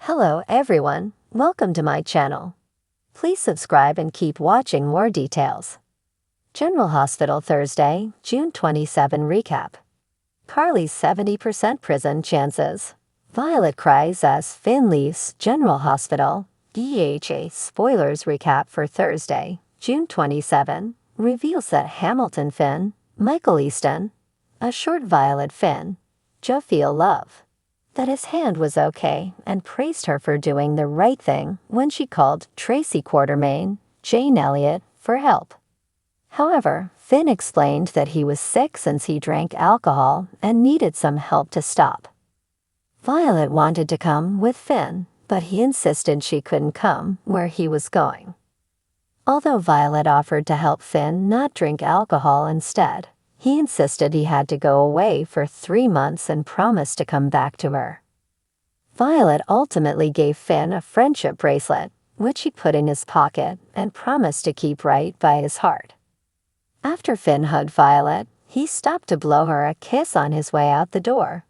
Hello everyone, welcome to my channel. Please subscribe and keep watching more details. General Hospital Thursday, June 27 recap. Carlys 70% prison chances. Violet cries as Finn leaves General Hospital. DHA spoilers recap for Thursday, June 27, reveals that Hamilton Finn, Michael Easton, assured Violet Finn, Joe feel love, that his hand was okay and praised her for doing the right thing when she called Tracy Quartermain, Jane Elliott, for help. However, Finn explained that he was sick since he drank alcohol and needed some help to stop. Violet wanted to come with Finn, but he insisted she couldn't come where he was going. Although Violet offered to help Finn not drink alcohol instead, he insisted he had to go away for 3 months and promised to come back to her. Violet ultimately gave Finn a friendship bracelet, which he put in his pocket and promised to keep right by his heart. After Finn hugged Violet, he stopped to blow her a kiss on his way out the door.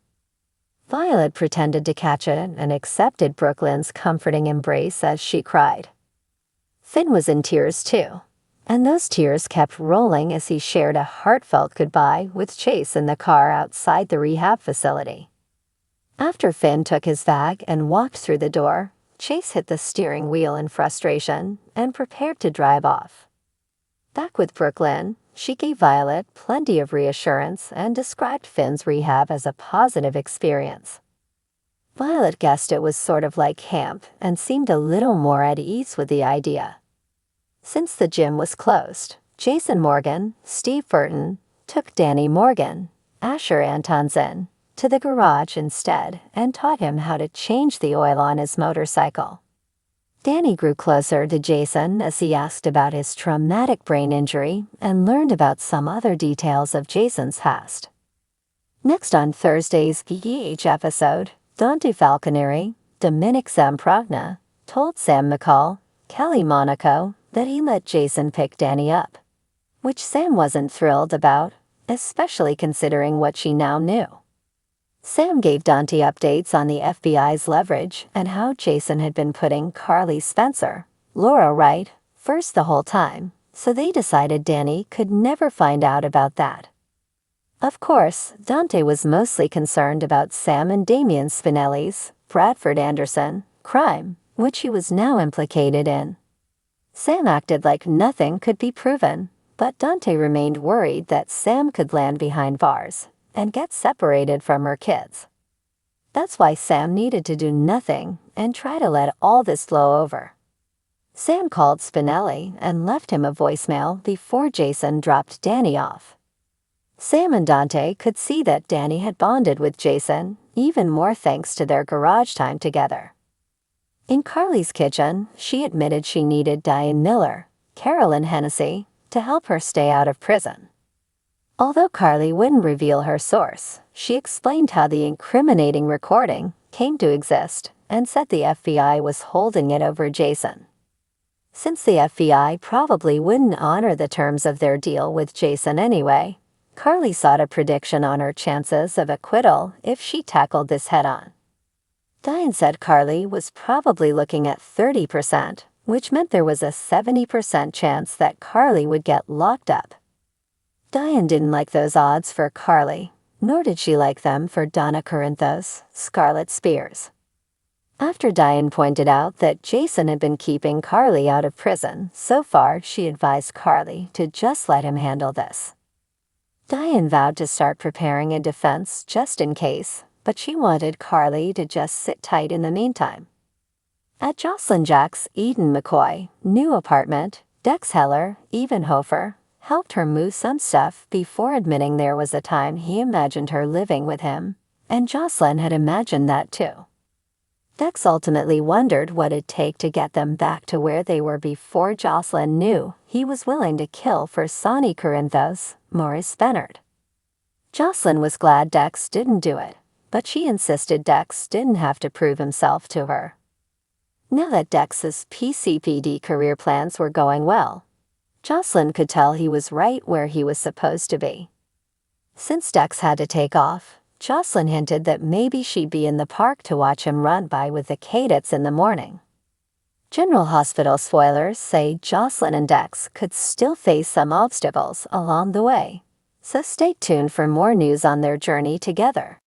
Violet pretended to catch it and accepted Brooklyn's comforting embrace as she cried. Finn was in tears too, and those tears kept rolling as he shared a heartfelt goodbye with Chase in the car outside the rehab facility. After Finn took his bag and walked through the door, Chase hit the steering wheel in frustration and prepared to drive off. Back with Brooklyn, she gave Violet plenty of reassurance and described Finn's rehab as a positive experience. Violet guessed it was sort of like camp and seemed a little more at ease with the idea. Since the gym was closed, Jason Morgan, Steve Burton, took Danny Morgan, Asher Antonsen, to the garage instead and taught him how to change the oil on his motorcycle. Danny grew closer to Jason as he asked about his traumatic brain injury and learned about some other details of Jason's past. Next on Thursday's PEH episode, Dante Falconeri, Dominic Zamprogna, told Sam McCall, Kelly Monaco, that he let Jason pick Danny up, which Sam wasn't thrilled about, especially considering what she now knew. Sam gave Dante updates on the FBI's leverage and how Jason had been putting Carly Spencer, Laura Wright, first the whole time, so they decided Danny could never find out about that. Of course, Dante was mostly concerned about Sam and Damian Spinelli's Bradford Anderson crime, which he was now implicated in. Sam acted like nothing could be proven, but Dante remained worried that Sam could land behind bars and get separated from her kids. That's why Sam needed to do nothing and try to let all this blow over. Sam called Spinelli and left him a voicemail before Jason dropped Danny off. Sam and Dante could see that Danny had bonded with Jason, even more thanks to their garage time together. In Carly's kitchen, she admitted she needed Diane Miller, Carolyn Hennessy, to help her stay out of prison. Although Carly wouldn't reveal her source, she explained how the incriminating recording came to exist and said the FBI was holding it over Jason. Since the FBI probably wouldn't honor the terms of their deal with Jason anyway, Carly sought a prediction on her chances of acquittal if she tackled this head-on. Diane said Carly was probably looking at 30%, which meant there was a 70% chance that Carly would get locked up. Diane didn't like those odds for Carly, nor did she like them for Donna Corinthos, Scarlet Spears. After Diane pointed out that Jason had been keeping Carly out of prison so far, she advised Carly to just let him handle this. Diane vowed to start preparing a defense just in case, but she wanted Carly to just sit tight in the meantime. At Jocelyn Jack's Eden McCoy new apartment, Dex Heller, Evenhofer, helped her move some stuff before admitting there was a time he imagined her living with him, and Jocelyn had imagined that too. Dex ultimately wondered what it'd take to get them back to where they were before Jocelyn knew he was willing to kill for Sonny Corinthos, Maurice Bennard. Jocelyn was glad Dex didn't do it, but she insisted Dex didn't have to prove himself to her. Now that Dex's PCPD career plans were going well, Jocelyn could tell he was right where he was supposed to be. Since Dex had to take off, Jocelyn hinted that maybe she'd be in the park to watch him run by with the cadets in the morning. General Hospital spoilers say Jocelyn and Dex could still face some obstacles along the way, so stay tuned for more news on their journey together.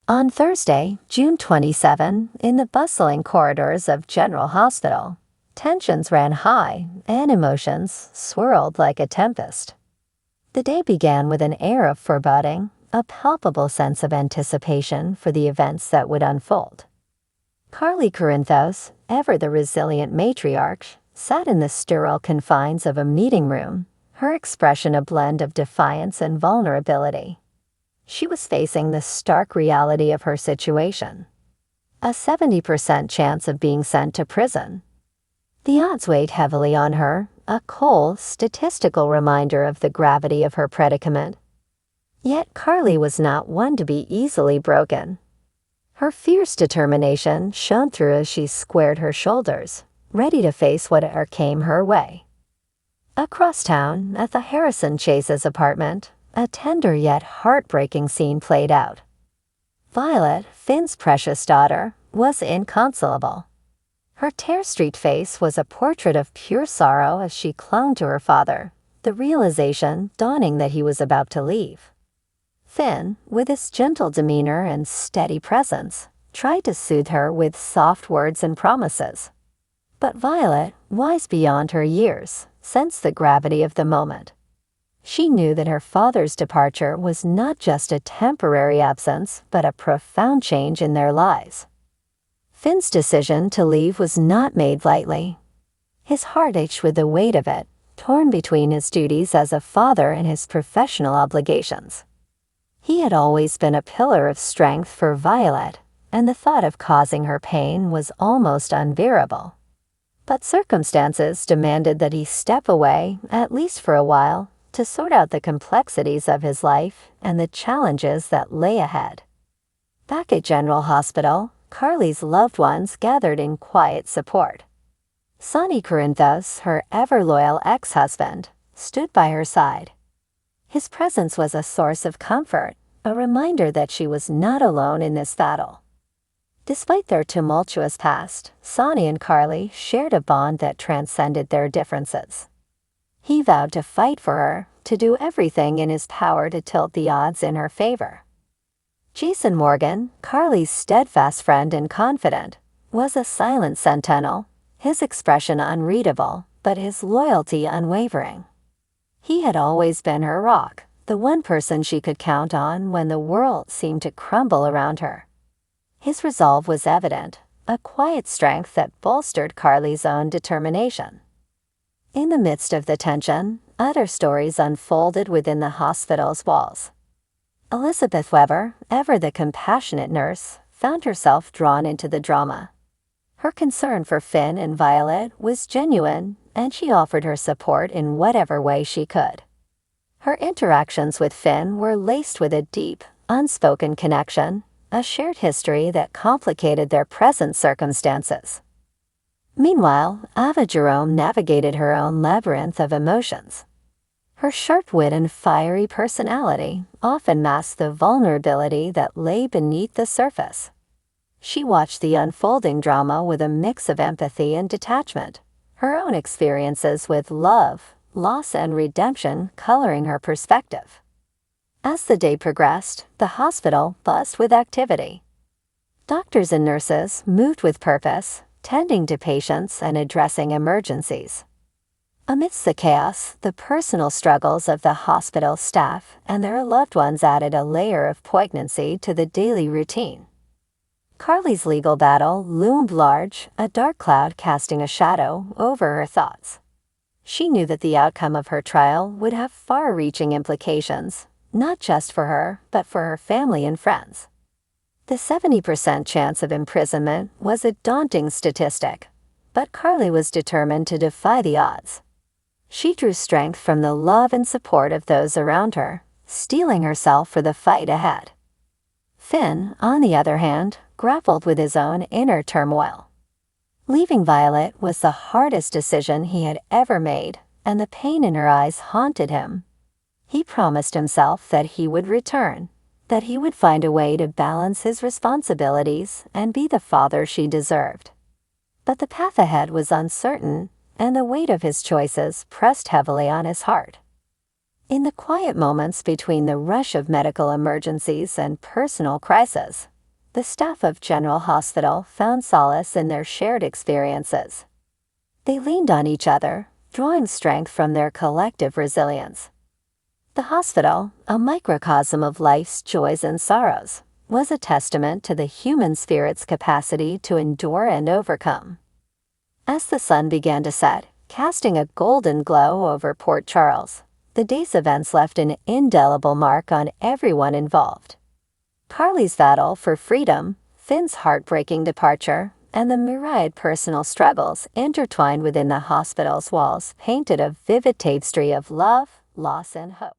On Thursday, June 27, in the bustling corridors of General Hospital, tensions ran high and emotions swirled like a tempest. The day began with an air of foreboding, a palpable sense of anticipation for the events that would unfold. Carly Corinthos, ever the resilient matriarch, sat in the sterile confines of a meeting room, her expression a blend of defiance and vulnerability. She was facing the stark reality of her situation. A 70% chance of being sent to prison. The odds weighed heavily on her, a cold, statistical reminder of the gravity of her predicament. Yet Carly was not one to be easily broken. Her fierce determination shone through as she squared her shoulders, ready to face whatever came her way. Across town, at the Harrison Chase's apartment, a tender yet heartbreaking scene played out. Violet, Finn's precious daughter, was inconsolable. Her tear-streaked face was a portrait of pure sorrow as she clung to her father, the realization dawning that he was about to leave. Finn, with his gentle demeanor and steady presence, tried to soothe her with soft words and promises. But Violet, wise beyond her years, sensed the gravity of the moment. She knew that her father's departure was not just a temporary absence, but a profound change in their lives. Finn's decision to leave was not made lightly. His heart ached with the weight of it, torn between his duties as a father and his professional obligations. He had always been a pillar of strength for Violet, and the thought of causing her pain was almost unbearable. But circumstances demanded that he step away, at least for a while, to sort out the complexities of his life and the challenges that lay ahead. Back at General Hospital, Carly's loved ones gathered in quiet support. Sonny Corinthos, her ever-loyal ex-husband, stood by her side. His presence was a source of comfort, a reminder that she was not alone in this battle. Despite their tumultuous past, Sonny and Carly shared a bond that transcended their differences. He vowed to fight for her, to do everything in his power to tilt the odds in her favor. Jason Morgan, Carly's steadfast friend and confidant, was a silent sentinel, his expression unreadable, but his loyalty unwavering. He had always been her rock, the one person she could count on when the world seemed to crumble around her. His resolve was evident, a quiet strength that bolstered Carly's own determination. In the midst of the tension, other stories unfolded within the hospital's walls. Elizabeth Weber, ever the compassionate nurse, found herself drawn into the drama. Her concern for Finn and Violet was genuine, and she offered her support in whatever way she could. Her interactions with Finn were laced with a deep, unspoken connection, a shared history that complicated their present circumstances. Meanwhile, Ava Jerome navigated her own labyrinth of emotions. Her sharp wit and fiery personality often masked the vulnerability that lay beneath the surface. She watched the unfolding drama with a mix of empathy and detachment, her own experiences with love, loss, and redemption coloring her perspective. As the day progressed, the hospital buzzed with activity. Doctors and nurses moved with purpose, tending to patients and addressing emergencies. Amidst the chaos, the personal struggles of the hospital staff and their loved ones added a layer of poignancy to the daily routine. Carly's legal battle loomed large, a dark cloud casting a shadow over her thoughts. She knew that the outcome of her trial would have far-reaching implications, not just for her, but for her family and friends. The 70% chance of imprisonment was a daunting statistic, but Carly was determined to defy the odds. She drew strength from the love and support of those around her, steeling herself for the fight ahead. Finn, on the other hand, grappled with his own inner turmoil. Leaving Violet was the hardest decision he had ever made, and the pain in her eyes haunted him. He promised himself that he would return, that he would find a way to balance his responsibilities and be the father she deserved. But the path ahead was uncertain, and the weight of his choices pressed heavily on his heart. In the quiet moments between the rush of medical emergencies and personal crises, the staff of General Hospital found solace in their shared experiences. They leaned on each other, drawing strength from their collective resilience. The hospital, a microcosm of life's joys and sorrows, was a testament to the human spirit's capacity to endure and overcome. As the sun began to set, casting a golden glow over Port Charles, the day's events left an indelible mark on everyone involved. Carlys' battle for freedom, Finn's heartbreaking departure, and the myriad personal struggles intertwined within the hospital's walls painted a vivid tapestry of love, loss, and hope.